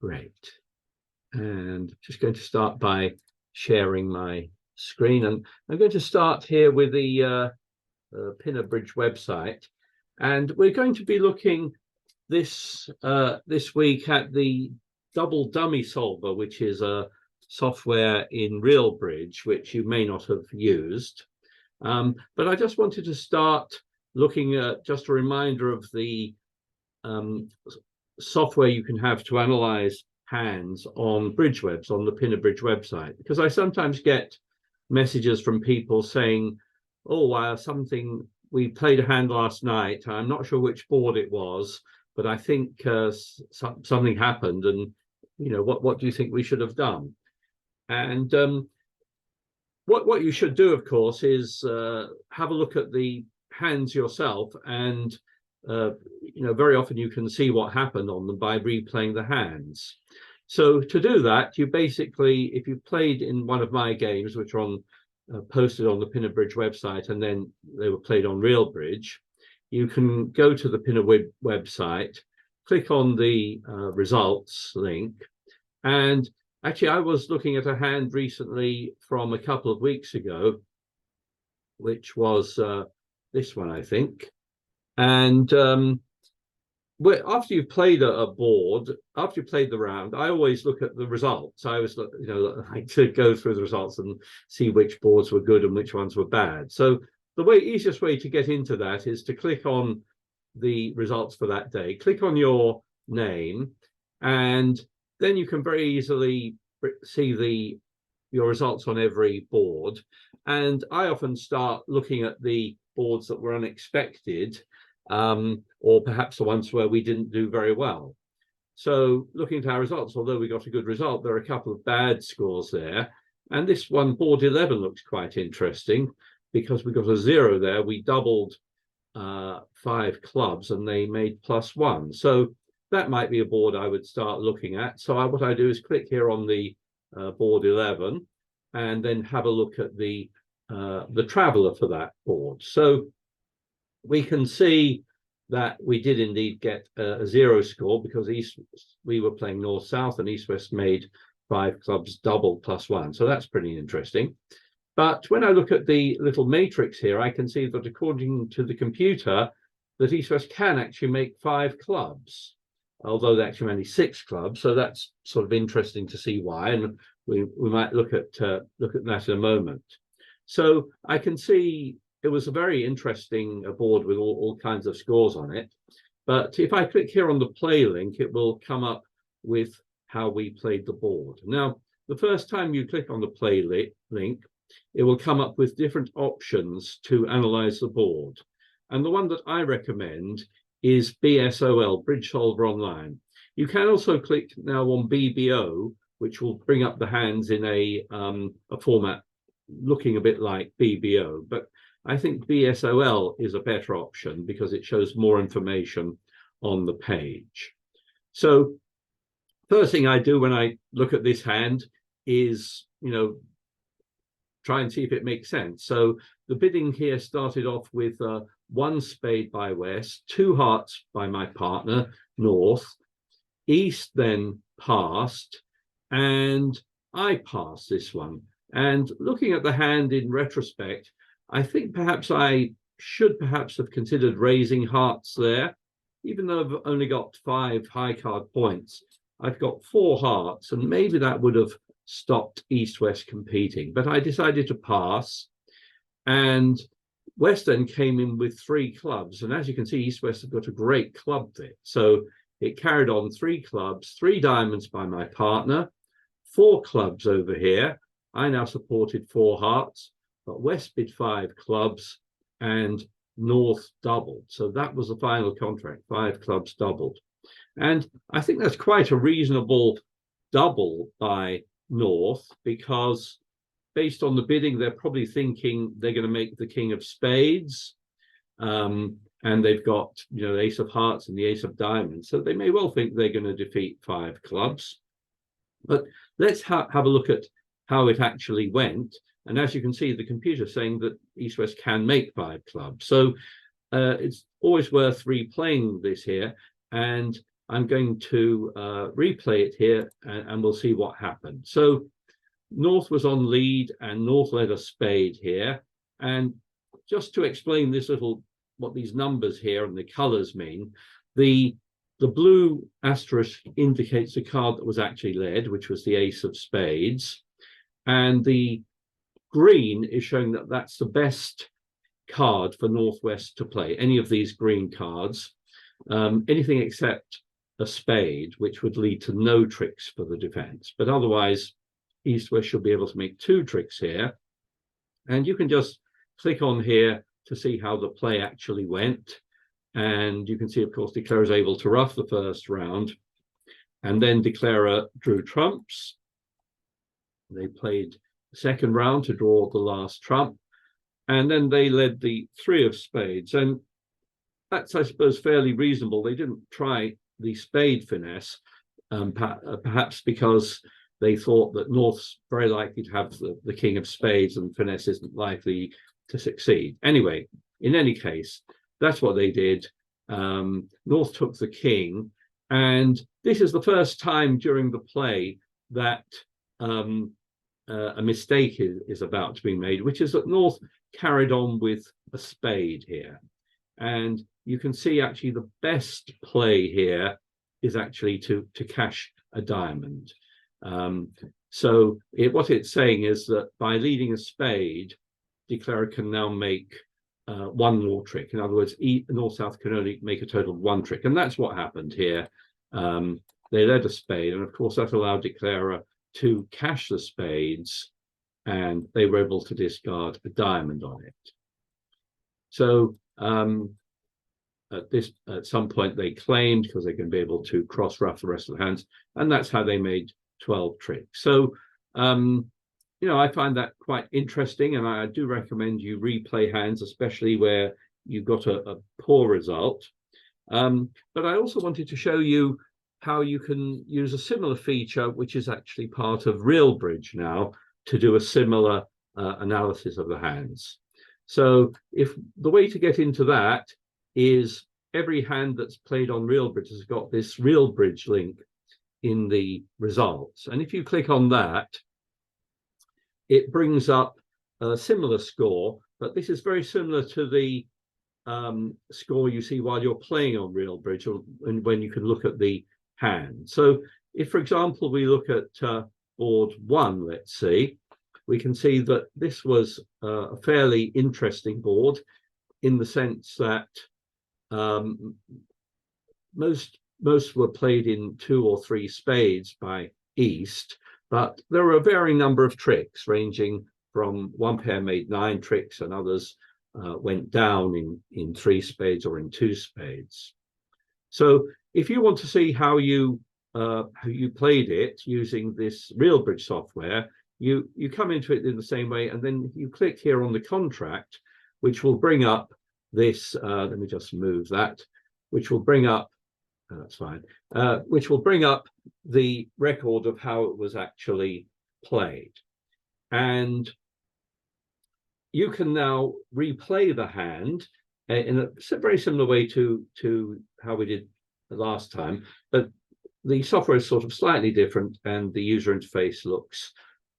Great. And just going to start by sharing my screen. And I'm going to start here with the Bridge website. And we're going to be looking this week at the double dummy solver, which is a software in RealBridge, which you may not have used. But I just wanted to start looking at just a reminder of the software you can have to analyze hands on Bridgewebs, on the Bridge website, because I sometimes get messages from people saying, oh, wow, we played a hand last night. I'm not sure which board it was, but I think something happened, and what do you think we should have done? And what you should do, of course, is have a look at the hands yourself, and very often you can see what happened on them by replaying the hands. So to do that, you basically, if you played in one of my games, which are on posted on the Bridge website, and then they were played on RealBridge, you can go to the website, click on the results link. And actually, I was looking at a hand recently from a couple of weeks ago, which was this one, I think. And after you've played a board, after you played the round, I always look at the results. I always like to go through the results and see which boards were good and which ones were bad. So the easiest way to get into that is to click on the results for that day, click on your name, and then you can very easily see your results on every board. And I often start looking at the boards that were unexpected, or perhaps the ones where we didn't do very well. So looking at our results, although we got a good result, there are a couple of bad scores there. And this one, board 11, looks quite interesting because we got a 0 there. We doubled 5 clubs and they made +1. So that might be a board I would start looking at. So what I do is click here on the board 11 and then have a look at the traveler for that board. So we can see that we did indeed get a 0 score because we were playing north-south and east-west made 5 clubs double +1. So that's pretty interesting. But when I look at the little matrix here, I can see that according to the computer, that east-west can actually make 5 clubs, although they're actually only 6 clubs. So that's sort of interesting to see why. And we might look at that in a moment. So I can see it was a very interesting board with all kinds of scores on it. But if I click here on the play link, it will come up with how we played the board. Now, the first time you click on the play link, it will come up with different options to analyze the board. And the one that I recommend is BSOL, Bridge Solver Online. You can also click now on BBO, which will bring up the hands in a format looking a bit like BBO. But I think BSOL is a better option because it shows more information on the page. So first thing I do when I look at this hand is, try and see if it makes sense. So the bidding here started off with 1 spade by west, 2 hearts by my partner, north, east then passed, and I passed this one. And looking at the hand in retrospect, I think perhaps I should have considered raising hearts there. Even though I've only got 5 high card points, I've got 4 hearts, and maybe that would have stopped east-west competing. But I decided to pass, and West then came in with 3 clubs. And as you can see, east-west have got a great club fit. So it carried on 3 clubs, 3 diamonds by my partner, 4 clubs over here. I now supported 4 hearts, but West bid 5 clubs and North doubled. So that was the final contract, 5 clubs doubled. And I think that's quite a reasonable double by North, because based on the bidding, they're probably thinking they're going to make the king of spades. And they've got, the ace of hearts and the ace of diamonds. So they may well think they're going to defeat 5 clubs. But let's have a look at how it actually went. And as you can see, the computer saying that east-west can make 5 clubs. So it's always worth replaying this here. And I'm going to replay it here, and we'll see what happened. So North was on lead, and North led a spade here. And just to explain this little, what these numbers here and the colors mean, the blue asterisk indicates the card that was actually led, which was the ace of spades. And the green is showing that that's the best card for Northwest to play, any of these green cards, anything except a spade, which would lead to no tricks for the defense. But otherwise, East-West should be able to make 2 tricks here. And you can just click on here to see how the play actually went. And you can see, of course, Declarer is able to ruff the first round. And then Declarer drew trumps. They played the second round to draw the last trump. And then they led the 3 of spades. And that's, I suppose, fairly reasonable. They didn't try the spade finesse, perhaps because they thought that North's very likely to have the king of spades, and finesse isn't likely to succeed. Anyway, in any case, that's what they did. North took the king, and this is the first time during the play that a mistake is about to be made, which is that North carried on with a spade here. And you can see actually the best play here is actually to cash a diamond. So what it's saying is that by leading a spade, Declarer can now make 1 more trick. In other words, North-South can only make a total of 1 trick. And that's what happened here. They led a spade, and of course that allowed Declarer to cash the spades, and they were able to discard a diamond on it. So at some point they claimed, because they're going to be able to cross-ruff the rest of the hands, and that's how they made 12 tricks. So you know, I find that quite interesting, and I do recommend you replay hands, especially where you got a poor result. But I also wanted to show you how you can use a similar feature, which is actually part of RealBridge now, to do a similar analysis of the hands. So the way to get into that is every hand that's played on RealBridge has got this RealBridge link in the results. And if you click on that, it brings up a similar score, but this is very similar to the score you see while you're playing on RealBridge, and when you can look at the hand. So if, for example, we look at board 1, let's see, we can see that this was a fairly interesting board, in the sense that most were played in 2 or 3 spades by East, but there were a varying number of tricks, ranging from one pair made 9 tricks, and others went down in 3 spades or in 2 spades. So if you want to see how you played it using this RealBridge software, you come into it in the same way, and then you click here on the contract, which will bring up this. Let me just move that, which will bring up. That's fine. Which will bring up the record of how it was actually played, and you can now replay the hand in a very similar way to how we did the last time, but the software is sort of slightly different, and the user interface looks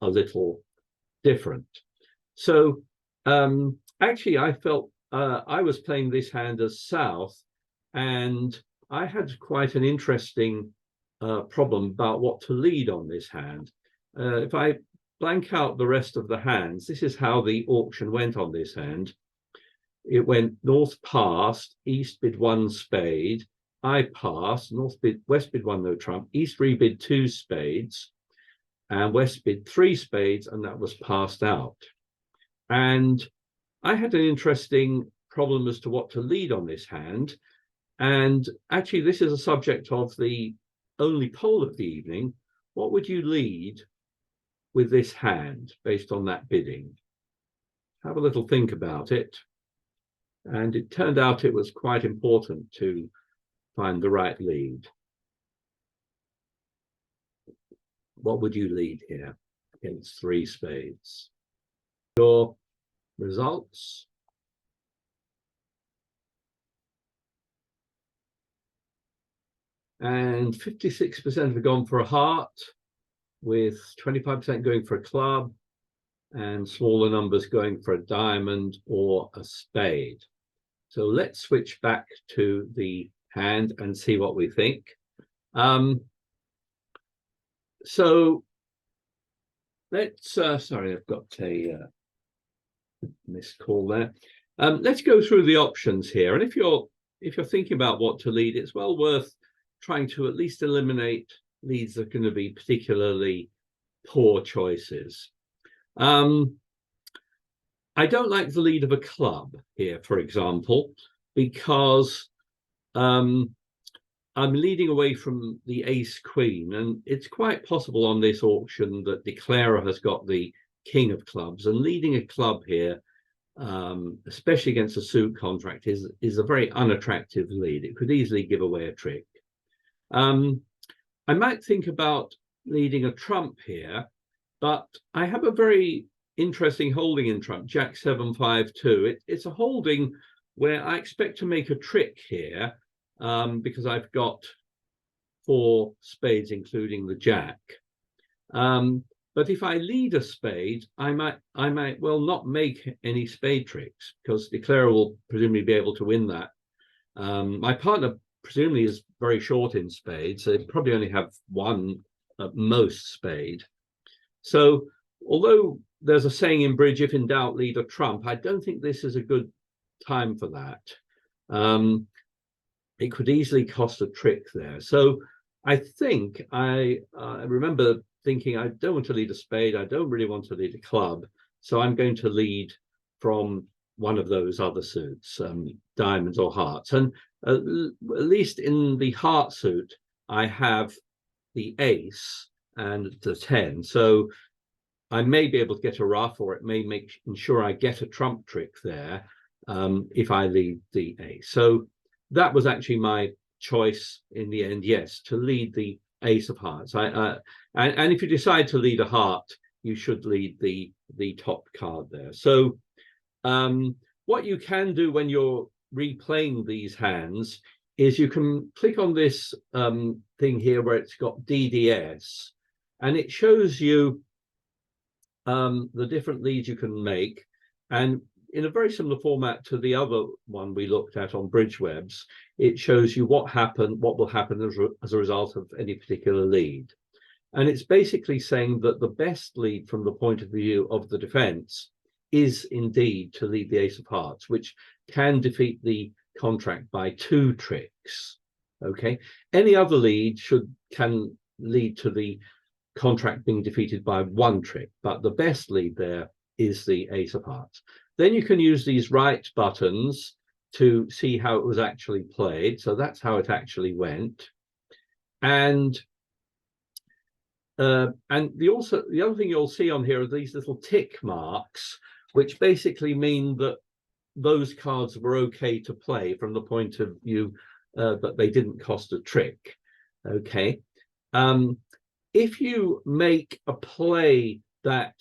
a little different. So actually, I felt I was playing this hand as South, and I had quite an interesting problem about what to lead on this hand. If I blank out the rest of the hands, this is how the auction went on this hand. It went North passed, East bid 1 spade, I passed, West bid 1 no trump, East rebid 2 spades, and West bid 3 spades, and that was passed out. And I had an interesting problem as to what to lead on this hand. And actually, this is a subject of the only poll of the evening. What would you lead with this hand based on that bidding? Have a little think about it. And it turned out it was quite important to find the right lead. What would you lead here against 3 spades? Your results. and 56% have gone for a heart, with 25% going for a club, and smaller numbers going for a diamond or a spade. So let's switch back to the hand and see what we think. So let's, sorry, I've got a missed call there. Let's go through the options here. And if you're thinking about what to lead, it's well worth trying to at least eliminate leads that are going to be particularly poor choices. I don't like the lead of a club here, for example, because I'm leading away from the ace queen, and it's quite possible on this auction that declarer has got the king of clubs, and leading a club here, especially against a suit contract, is a very unattractive lead. It could easily give away a trick. I might think about leading a trump here, but I have a very interesting holding in trump, Jack 7-5-2. It's a holding where I expect to make a trick here, because I've got 4 spades, including the jack. But if I lead a spade, I might well not make any spade tricks, because declarer will presumably be able to win that. My partner presumably is very short in spades, so they probably only have 1 at most spade. So although there's a saying in bridge, if in doubt, lead a trump, I don't think this is a good time for that. It could easily cost a trick there. So I think I remember thinking, I don't want to lead a spade, I don't really want to lead a club, so I'm going to lead from one of those other suits, diamonds or hearts. And at least in the heart suit, I have the ace and the 10. So I may be able to get a ruff, or it may ensure I get a trump trick there if I lead the ace. So that was actually my choice in the end, yes, to lead the ace of hearts. And if you decide to lead a heart, you should lead the top card there. So what you can do when you're replaying these hands is you can click on this thing here where it's got DDS, and it shows you the different leads you can make. And in a very similar format to the other one we looked at on Bridgewebs, it shows you what will happen as a result of any particular lead. And it's basically saying that the best lead from the point of view of the defense is indeed to lead the ace of hearts, which can defeat the contract by 2 tricks. Okay, any other lead can lead to the contract being defeated by 1 trick, but the best lead there is the ace of hearts. Then you can use these right buttons to see how it was actually played. So that's how it actually went. And the other thing you'll see on here are these little tick marks, which basically mean that those cards were okay to play from the point of view that they didn't cost a trick. Okay. If you make a play that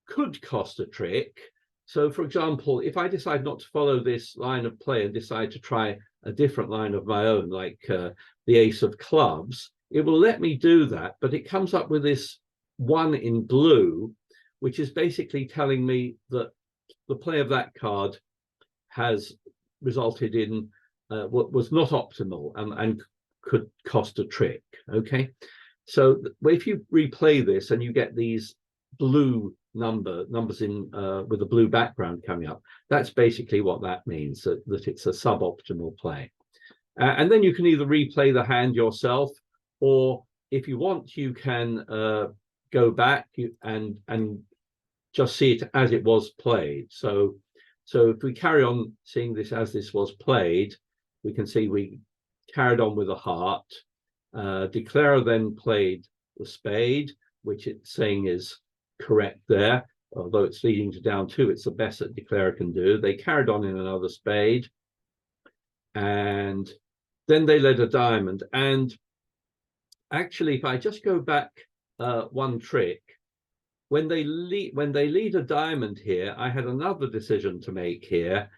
could cost a trick, so for example, if I decide not to follow this line of play and decide to try a different line of my own, like the ace of clubs, it will let me do that, but it comes up with this 1 in blue, which is basically telling me that the play of that card has resulted in what was not optimal and could cost a trick. Okay, so if you replay this and you get these blue numbers in with a blue background coming up, that's basically what that means, that it's a suboptimal play. And then you can either replay the hand yourself, or if you want, you can go back and just see it as it was played. So if we carry on seeing this as this was played, we can see we carried on with a heart. Declarer then played the spade, which it's saying is correct there, although it's leading to down 2, it's the best that declarer can do. They carried on in another spade, and then they led a diamond. And actually, if I just go back 1 trick, when they lead a diamond here, I had another decision to make here,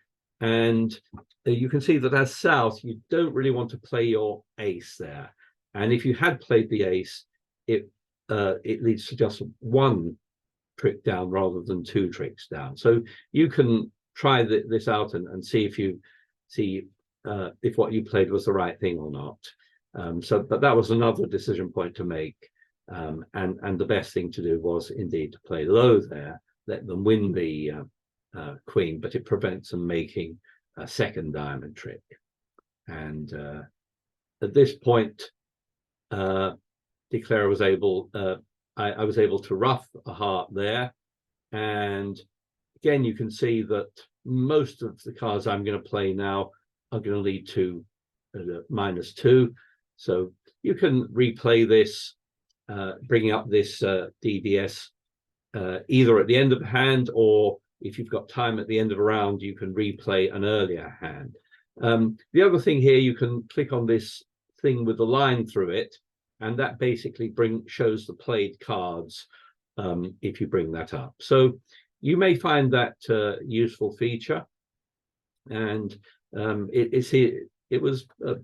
and you can see that as south, you don't really want to play your ace there. And if you had played the ace, it leads to just one trick down rather than two tricks down. So you can try this out and see if what you played was the right thing or not. But that was another decision point to make. And the best thing to do was indeed to play low there, let them win the queen, but it prevents them making a second diamond trick. And at this point, Declare was able, I was able to ruff a heart there. And again, you can see that most of the cards I'm going to play now are going to lead to -2. So you can replay this, bringing up this DDS either at the end of the hand, or if you've got time at the end of a round, you can replay an earlier hand. The other thing here, you can click on this thing with the line through it, and that basically shows the played cards if you bring that up. So you may find that useful feature, and it was a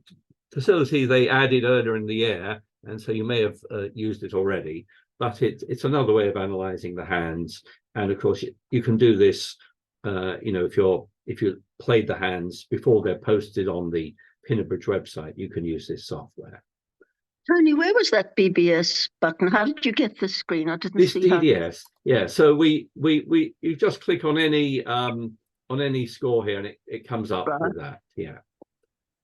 facility they added earlier in the year, and so you may have used it already, but it's another way of analyzing the hands. And of course you can do this if you played the hands before they're posted on the Bridge website, you can use this software. Tony, where was that BBS button? How did you get this screen? I didn't see DDS. Yeah, so you just click on any score here, and it comes up with that. Yeah.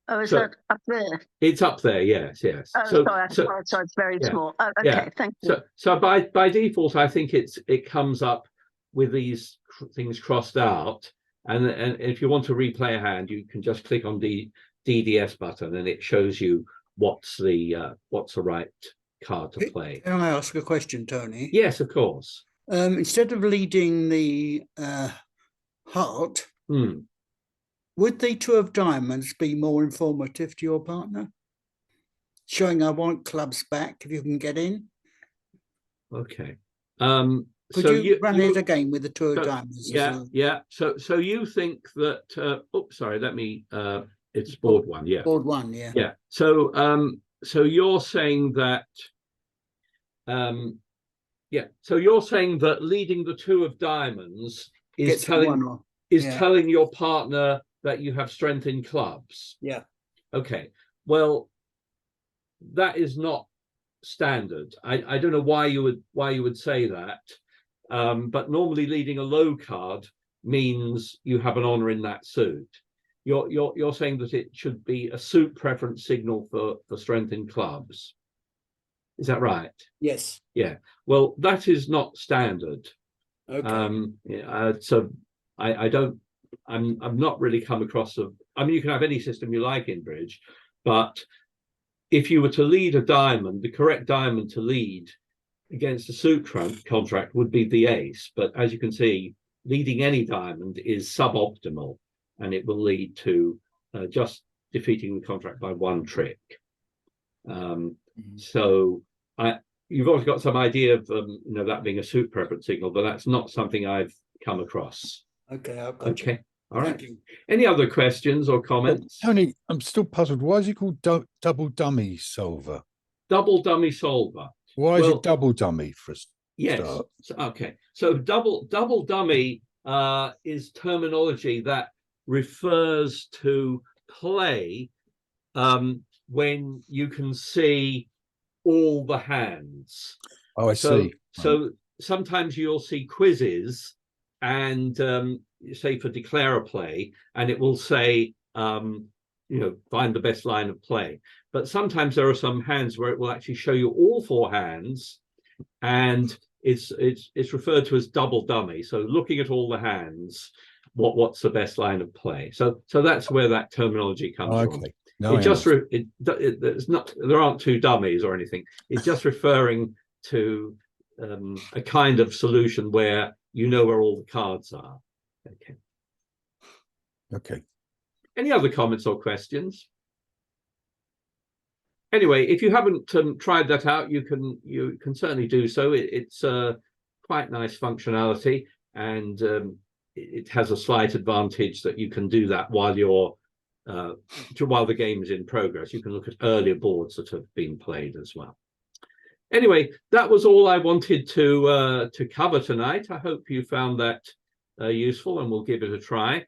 Oh, is that up there? It's up there. Yes. Oh, sorry, it's very small. Oh, okay, yeah. Thank you. So by default, I think it comes up with these things crossed out, and if you want to replay a hand, you can just click on the DDS button, and it shows you what's the right card to play. Can I ask a question, Tony? Yes, of course. Instead of leading the heart, would the 2 of diamonds be more informative to your partner? Showing I want clubs back if you can get in. Okay. Could you run it again with the 2 of diamonds? Yeah. So you think that? Sorry. Let me. It's board 1. Yeah. Board 1. Yeah. Yeah. So you're saying that. So you're saying that leading the 2 of diamonds is telling your partner that you have strength in clubs. Yeah. Okay. Well, that is not standard. I don't know why you would say that, but normally leading a low card means you have an honor in that suit. You're saying that it should be a suit preference signal for strength in clubs. Is that right? Yes. Yeah. Well, that is not standard. Okay. So I've not really come across you can have any system you like in bridge, but if you were to lead a diamond, the correct diamond to lead against a suit contract would be the ace. But as you can see, leading any diamond is suboptimal, and it will lead to just defeating the contract by 1 trick. So you've always got some idea of that being a suit preference signal, but that's not something I've come across. Okay, I've got you. All right. Any other questions or comments? Tony, I'm still puzzled. Why is it called double dummy solver? Double dummy solver. Why is it double dummy for a start? Yes. Okay. So double dummy is terminology that refers to play when you can see all the hands. Oh, I see. So sometimes you'll see quizzes, and say for declare a play, and it will say find the best line of play. But sometimes there are some hands where it will actually show you all 4 hands, and it's referred to as double dummy. So looking at all the hands, what's the best line of play? So that's where that terminology comes from. No, there aren't 2 dummies or anything. It's just referring to a kind of solution where you know where all the cards are. Okay. Any other comments or questions? Anyway, if you haven't tried that out, you can certainly do so. It's quite nice functionality, and it has a slight advantage that you can do that while you're while the game is in progress. You can look at earlier boards that have been played as well. Anyway, that was all I wanted to cover tonight. I hope you found that useful, and we'll give it a try.